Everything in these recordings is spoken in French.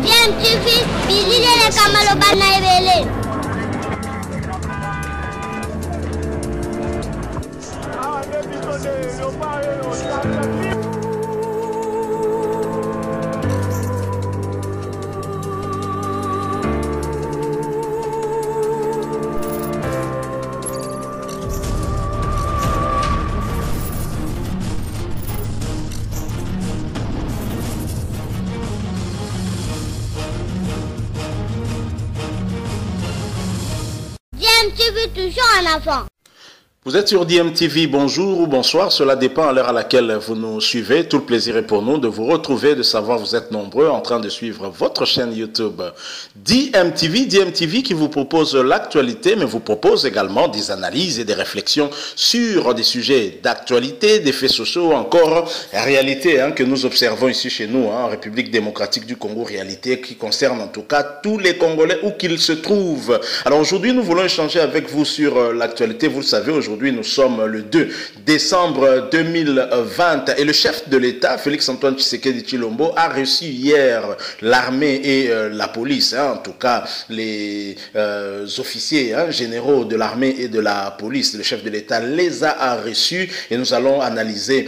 DMTV, bilile kamalo bana ebele. DMTV toujours en avant. Vous êtes sur DMTV, bonjour ou bonsoir, cela dépend à l'heure à laquelle vous nous suivez. Tout le plaisir est pour nous de vous retrouver, de savoir vous êtes nombreux en train de suivre votre chaîne YouTube DMTV. DMTV qui vous propose l'actualité, mais vous propose également des analyses et des réflexions sur des sujets d'actualité, des faits sociaux, encore réalité que nous observons ici chez nous, en République démocratique du Congo, réalité qui concerne en tout cas tous les Congolais où qu'ils se trouvent. Alors aujourd'hui, nous voulons échanger avec vous sur l'actualité. Vous le savez, aujourd'hui, nous sommes le 2 décembre 2020 et le chef de l'État, Félix-Antoine Tshisekedi Tshilombo, a reçu hier l'armée et la police, en tout cas les officiers généraux de l'armée et de la police. Le chef de l'État les a reçus et nous allons analyser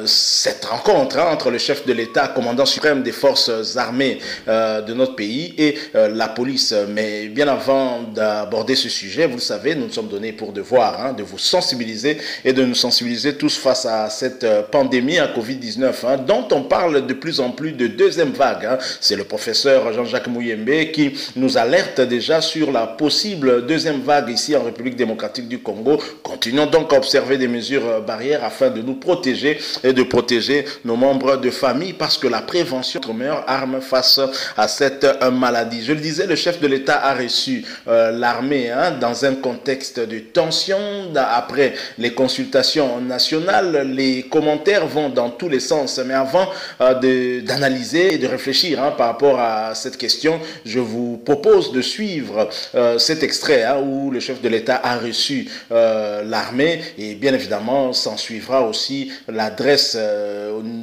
cette rencontre entre le chef de l'État, commandant suprême des forces armées de notre pays et la police. Mais bien avant d'aborder ce sujet, vous le savez, nous nous sommes donnés pour devoir de vous sensibiliser et de nous sensibiliser tous face à cette pandémie à Covid-19 dont on parle de plus en plus de deuxième vague. C'est le professeur Jean-Jacques Mouyembe qui nous alerte déjà sur la possible deuxième vague ici en République démocratique du Congo. Continuons donc à observer des mesures barrières afin de nous protéger et de protéger nos membres de famille parce que la prévention est notre meilleure arme face à cette maladie. Je le disais, le chef de l'État a reçu l'armée dans un contexte de tension. Après les consultations nationales, les commentaires vont dans tous les sens. Mais avant d'analyser et de réfléchir par rapport à cette question, je vous propose de suivre cet extrait où le chef de l'État a reçu l'armée et bien évidemment s'en suivra aussi l'adresse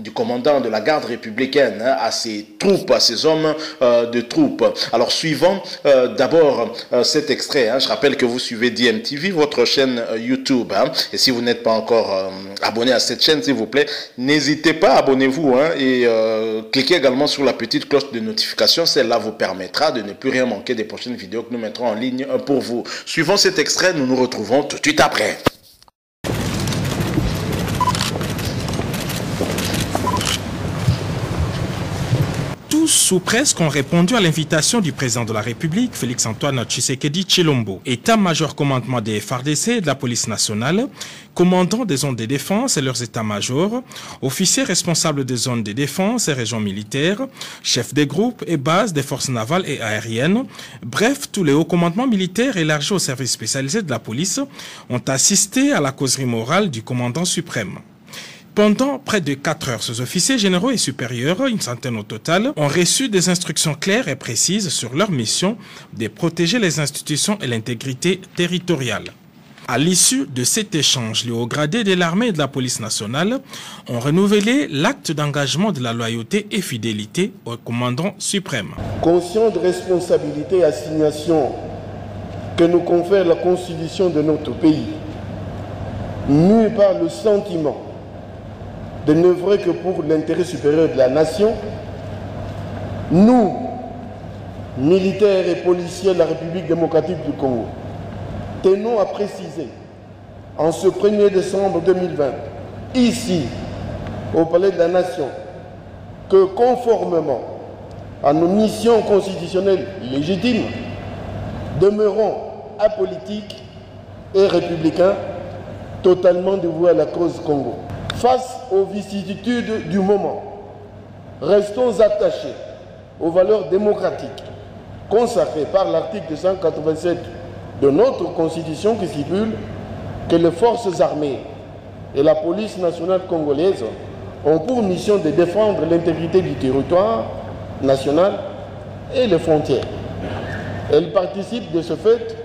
du commandant de la garde républicaine à ses troupes, à ses hommes de troupes. Alors suivons d'abord cet extrait. Je rappelle que vous suivez DMTV, votre chaîne YouTube. Et si vous n'êtes pas encore abonné à cette chaîne, s'il vous plaît, n'hésitez pas, abonnez-vous et cliquez également sur la petite cloche de notification. Celle-là vous permettra de ne plus rien manquer des prochaines vidéos que nous mettrons en ligne pour vous. Suivons cet extrait, nous nous retrouvons tout de suite après. Tous ou presque ont répondu à l'invitation du président de la République, Félix-Antoine Tshisekedi Tshilombo. État-major commandement des FARDC et de la police nationale, commandants des zones de défense et leurs états-majors, officiers responsables des zones de défense et régions militaires, chefs des groupes et bases des forces navales et aériennes, bref, tous les hauts commandements militaires élargis aux services spécialisés de la police ont assisté à la causerie morale du commandant suprême. Pendant près de 4 heures, ces officiers généraux et supérieurs, une centaine au total, ont reçu des instructions claires et précises sur leur mission de protéger les institutions et l'intégrité territoriale. À l'issue de cet échange, les hauts gradés de l'armée et de la police nationale ont renouvelé l'acte d'engagement de la loyauté et fidélité au commandant suprême. Conscient de responsabilité et assignation que nous confère la constitution de notre pays, mû par le sentiment de n'œuvrer que pour l'intérêt supérieur de la nation, nous, militaires et policiers de la République démocratique du Congo, tenons à préciser, en ce 1er décembre 2020, ici, au Palais de la Nation, que conformément à nos missions constitutionnelles légitimes, demeurons apolitiques et républicains, totalement dévoués à la cause Congo. Face aux vicissitudes du moment, restons attachés aux valeurs démocratiques consacrées par l'article 187 de notre Constitution qui stipule que les forces armées et la police nationale congolaise ont pour mission de défendre l'intégrité du territoire national et les frontières. Elles participent de ce fait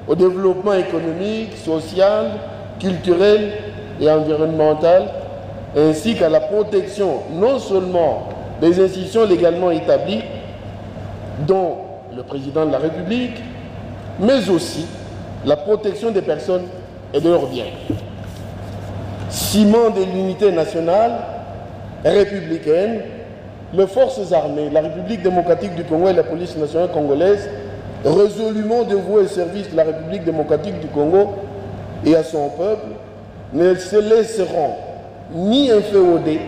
au développement économique, social, culturel et environnemental, ainsi qu'à la protection non seulement des institutions légalement établies, dont le président de la République, mais aussi la protection des personnes et de leurs biens. Ciment de l'unité nationale républicaine, les forces armées, la République démocratique du Congo et la police nationale congolaise, résolument dévouées au service de la République démocratique du Congo et à son peuple, ne se laisseront ni inféoder,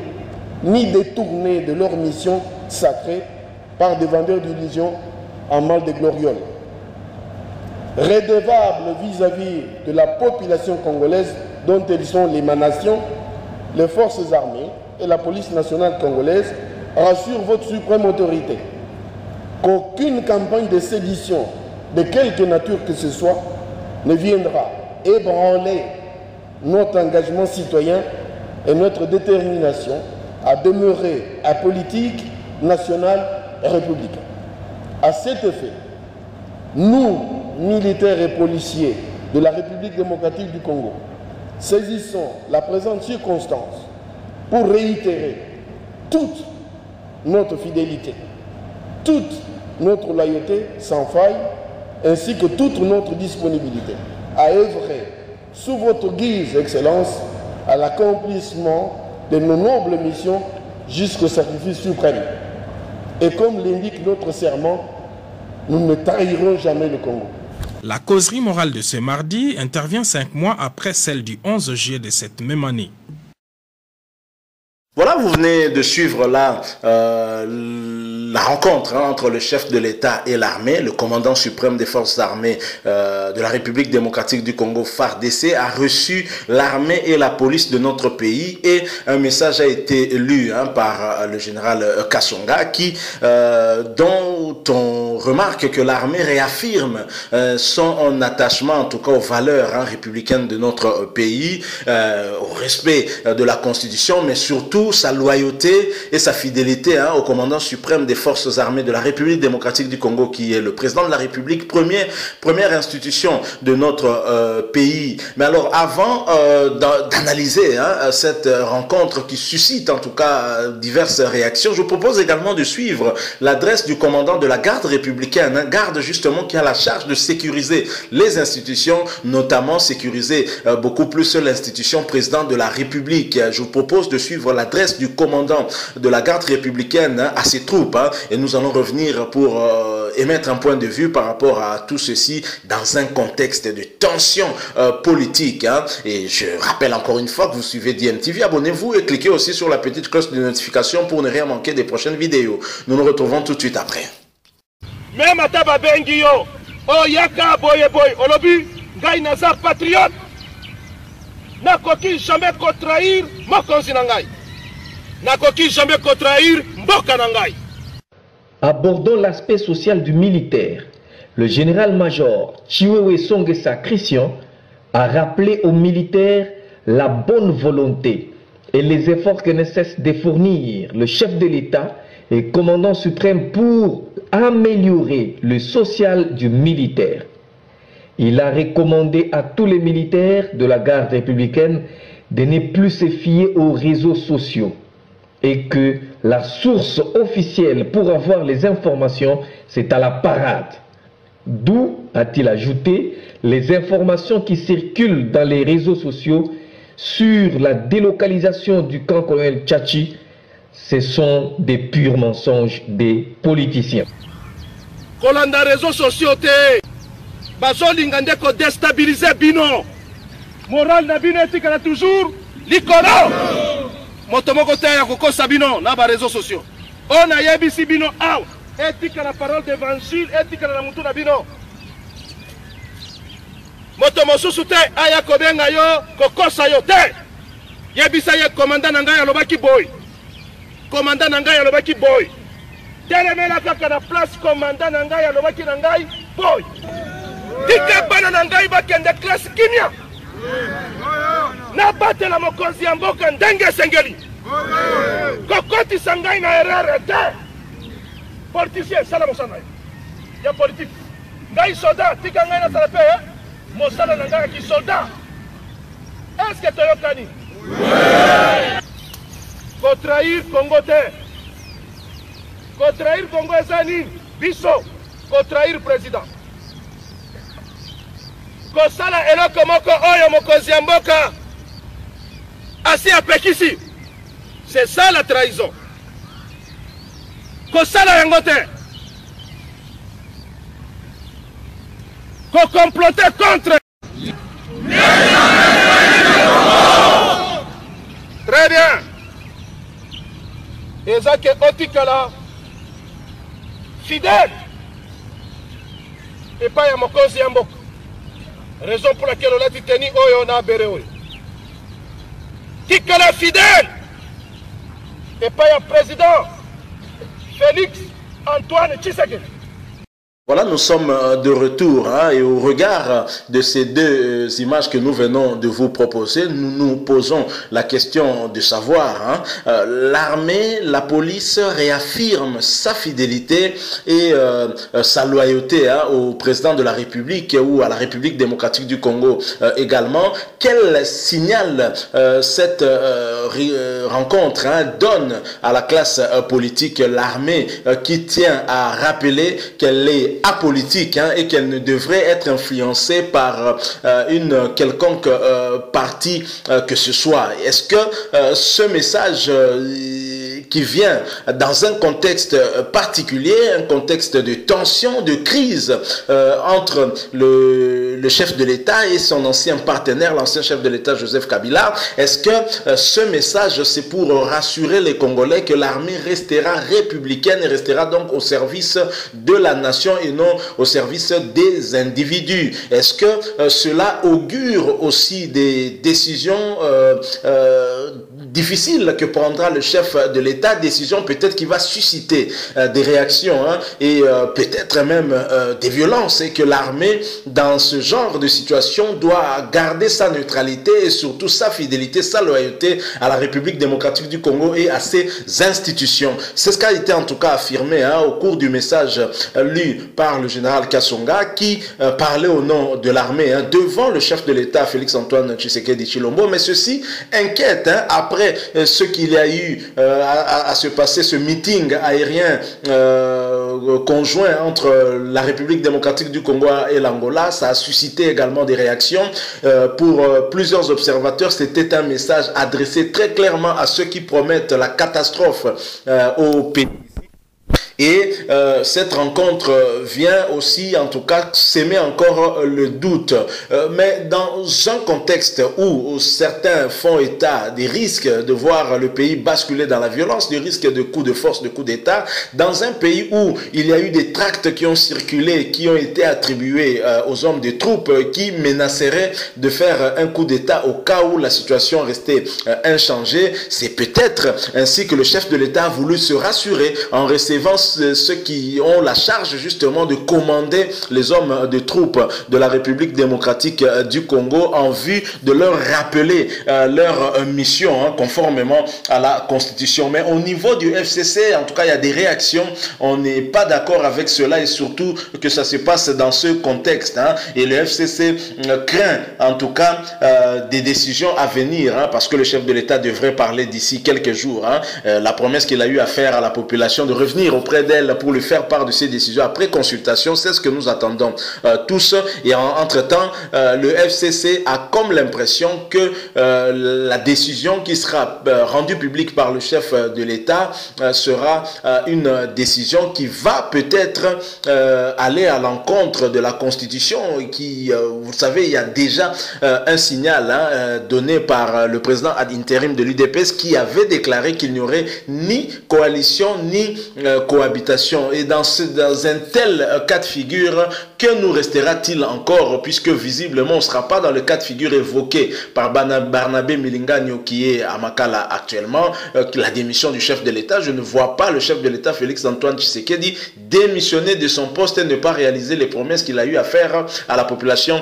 ni détourner de leur mission sacrée par des vendeurs d'illusions en mal de gloriole. Redevables vis-à-vis de la population congolaise dont elles sont l'émanation, les forces armées et la police nationale congolaise rassurent votre suprême autorité qu'aucune campagne de sédition de quelque nature que ce soit ne viendra ébranler notre engagement citoyen et notre détermination à demeurer apolitique, national et républicain. À cet effet, nous, militaires et policiers de la République démocratique du Congo, saisissons la présente circonstance pour réitérer toute notre fidélité, toute notre loyauté sans faille, ainsi que toute notre disponibilité à œuvrer sous votre guise, Excellence, à l'accomplissement de nos nobles missions jusqu'au sacrifice suprême. Et comme l'indique notre serment, nous ne trahirons jamais le Congo. La causerie morale de ce mardi intervient 5 mois après celle du 11 juillet de cette même année. Voilà, vous venez de suivre là la rencontre entre le chef de l'État et l'armée. Le commandant suprême des forces armées de la République démocratique du Congo, FARDC, a reçu l'armée et la police de notre pays, et un message a été lu par le général Kassonga dont on remarque que l'armée réaffirme son attachement en tout cas aux valeurs républicaines de notre pays, au respect de la Constitution, mais surtout sa loyauté et sa fidélité au commandant suprême des forces armées de la République démocratique du Congo, qui est le président de la République, première institution de notre pays. Mais alors, avant d'analyser cette rencontre qui suscite en tout cas diverses réactions, je vous propose également de suivre l'adresse du commandant de la garde républicaine, garde justement qui a la charge de sécuriser les institutions, notamment sécuriser beaucoup plus l'institution président de la République. Je vous propose de suivre l'adresse du commandant de la garde républicaine à ses troupes, et nous allons revenir pour émettre un point de vue par rapport à tout ceci dans un contexte de tension politique. Et je rappelle encore une fois que vous suivez DMTV, abonnez-vous et cliquez aussi sur la petite cloche de notification pour ne rien manquer des prochaines vidéos. Nous nous retrouvons tout de suite après. Même à Tababengio, oh yaka boye boy, olobi, ngai naza patriote, n'a koki jamais trahir ma konsinangai. Abordant l'aspect social du militaire, le général-major Chiwewe Songesa Christian a rappelé aux militaires la bonne volonté et les efforts que ne cesse de fournir le chef de l'État et commandant suprême pour améliorer le social du militaire. Il a recommandé à tous les militaires de la garde républicaine de ne plus se fier aux réseaux sociaux, et que la source officielle pour avoir les informations, c'est à la parade. D'où, a-t-il ajouté, les informations qui circulent dans les réseaux sociaux sur la délocalisation du camp colonel Tchachi, ce sont des purs mensonges des politiciens. Kolanda réseaux sociaux te bazolinga ko déstabiliser bino. Moral na bino etikala toujours likolo. Motomoko te ya kokosa bino na ba réseaux sociaux. On a yebisi bino aw etika la parole d'évangile, etika la mutu na bino. Motomosusu te aya kobenga yo kokosa yo te. Yebisa ye commandant na ngai alobaki boy. Commandant na ngai alobaki boy. Telemela kaka na place commandant na ngai alobaki na ngai boy. Tika bana na ngai bakende classe kimia. Na bate la mokonzi ya mboka ndenge sengeli. Kokoti sangai na erreur te. Politicien sala mosana. Ya politique. Ngai soldat tika ngai na salape mosala na ngai ki soldat. Est-ce que toyokani? Oui. Ko trahir Congo te. Contraire Congo ezani biso contraire président. Kosala eloko moko oyo mokonzi ya mboka asi apekisi. C'est ça la trahison. Kosala yango te. Ko comploter contre. Très bien. Ezake otikala fidèle et pas ya mokonzi ya mboka. Raison pour laquelle on a dit teni oyo na berewe. Tikala fidèle et pas ya président Félix Antoine Tshisekedi. Voilà, nous sommes de retour hein, et au regard de ces deux images que nous venons de vous proposer, nous nous posons la question de savoir, hein, l'armée, la police réaffirme sa fidélité et sa loyauté hein, au président de la République ou à la République démocratique du Congo également. Quel signal cette rencontre hein, donne à la classe politique, l'armée qui tient à rappeler qu'elle est apolitique hein, et qu'elle ne devrait être influencée par une quelconque partie que ce soit. Est-ce que ce message qui vient dans un contexte particulier, un contexte de tension, de crise entre le chef de l'État et son ancien partenaire, l'ancien chef de l'État Joseph Kabila, est-ce que ce message c'est pour rassurer les Congolais que l'armée restera républicaine et restera donc au service de la nation et non au service des individus? Est-ce que cela augure aussi des décisions difficiles que prendra le chef de l'État, décision peut-être qui va susciter des réactions hein, et peut-être même des violences, et que l'armée dans ce genre de situation doit garder sa neutralité et surtout sa fidélité, sa loyauté à la République démocratique du Congo et à ses institutions? C'est ce qui a été en tout cas affirmé hein, au cours du message lu par le général Kassonga qui parlait au nom de l'armée hein, devant le chef de l'État Félix Antoine Tshisekedi Tshilombo. Mais ceci inquiète hein, après ce qu'il y a eu à se passer, ce meeting aérien conjoint entre la République démocratique du Congo et l'Angola. Ça a suscité également des réactions. Pour plusieurs observateurs, c'était un message adressé très clairement à ceux qui promettent la catastrophe au pays. Et cette rencontre vient aussi, en tout cas, s'aimer encore le doute. Mais dans un contexte où certains font état des risques de voir le pays basculer dans la violence, des risques de coups de force, de coups d'État, dans un pays où il y a eu des tracts qui ont circulé, qui ont été attribués aux hommes des troupes, qui menaceraient de faire un coup d'État au cas où la situation restait inchangée, c'est peut-être ainsi que le chef de l'État a voulu se rassurer en recevant ceux qui ont la charge justement de commander les hommes de troupes de la République démocratique du Congo en vue de leur rappeler leur mission hein, conformément à la Constitution. Mais au niveau du FCC, en tout cas, il y a des réactions. On n'est pas d'accord avec cela et surtout que ça se passe dans ce contexte. Hein, et le FCC craint en tout cas des décisions à venir hein, parce que le chef de l'État devrait parler d'ici quelques jours. Hein, la promesse qu'il a eu à faire à la population de revenir auprès d'elle pour lui faire part de ses décisions après consultation, c'est ce que nous attendons tous. Et entre-temps, le FCC a comme l'impression que la décision qui sera rendue publique par le chef de l'État sera une décision qui va peut-être aller à l'encontre de la Constitution qui, vous savez, il y a déjà un signal hein, donné par le président ad intérim de l'UDPS qui avait déclaré qu'il n'y aurait ni coalition ni cohabitation. Et dans un tel cas de figure, que nous restera-t-il encore, puisque visiblement on ne sera pas dans le cas de figure évoqué par Barnabé Milingagno qui est à Makala actuellement, la démission du chef de l'État. Je ne vois pas le chef de l'État Félix Antoine Tshisekedi démissionner de son poste et ne pas réaliser les promesses qu'il a eu à faire à la population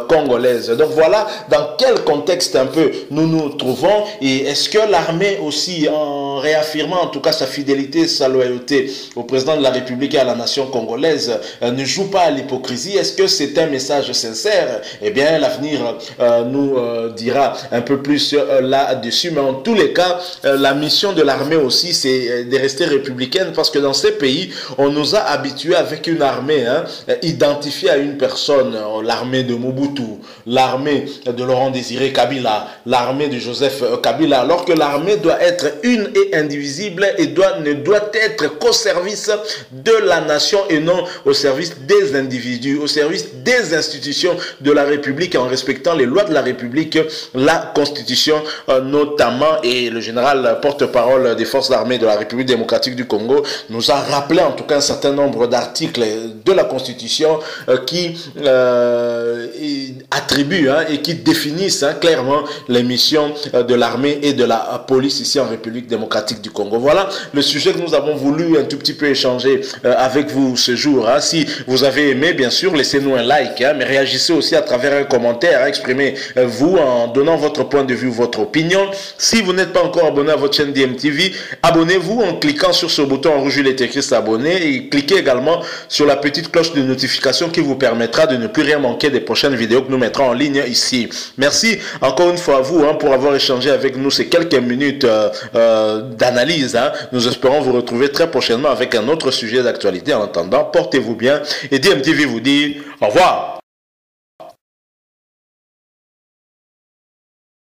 congolaise. Donc voilà dans quel contexte un peu nous nous trouvons, et est-ce que l'armée aussi, en réaffirmant en tout cas sa fidélité, sa loyauté au président de la République et à la nation congolaise, ne joue pas à l'hypocrisie l'hypocrisie? Est-ce que c'est un message sincère? Eh bien, l'avenir nous dira un peu plus là-dessus. Mais en tous les cas, la mission de l'armée aussi, c'est de rester républicaine, parce que dans ces pays, on nous a habitués avec une armée identifiée à une personne. L'armée de Mobutu, l'armée de Laurent Désiré Kabila, l'armée de Joseph Kabila, alors que l'armée doit être une et indivisible et ne doit être qu'au service de la nation et non au service des individus, au service des institutions de la République, en respectant les lois de la République, la Constitution notamment. Et le général porte-parole des forces armées de la République démocratique du Congo nous a rappelé en tout cas un certain nombre d'articles de la Constitution qui attribuent et qui définissent clairement les missions de l'armée et de la police ici en République démocratique du Congo. Voilà le sujet que nous avons voulu un tout petit peu échanger avec vous ce jour. Si vous avez aimé, bien sûr, laissez-nous un like, mais réagissez aussi à travers un commentaire, exprimez-vous en donnant votre point de vue, votre opinion. Si vous n'êtes pas encore abonné à votre chaîne DMTV, abonnez-vous en cliquant sur ce bouton en rouge, il est écrit s'abonner, et cliquez également sur la petite cloche de notification qui vous permettra de ne plus rien manquer des prochaines vidéos que nous mettrons en ligne ici. Merci encore une fois à vous pour avoir échangé avec nous ces quelques minutes d'analyse. Nous espérons vous retrouver très prochainement avec un autre sujet d'actualité. En attendant, portez-vous bien et DMTV vous dit au revoir.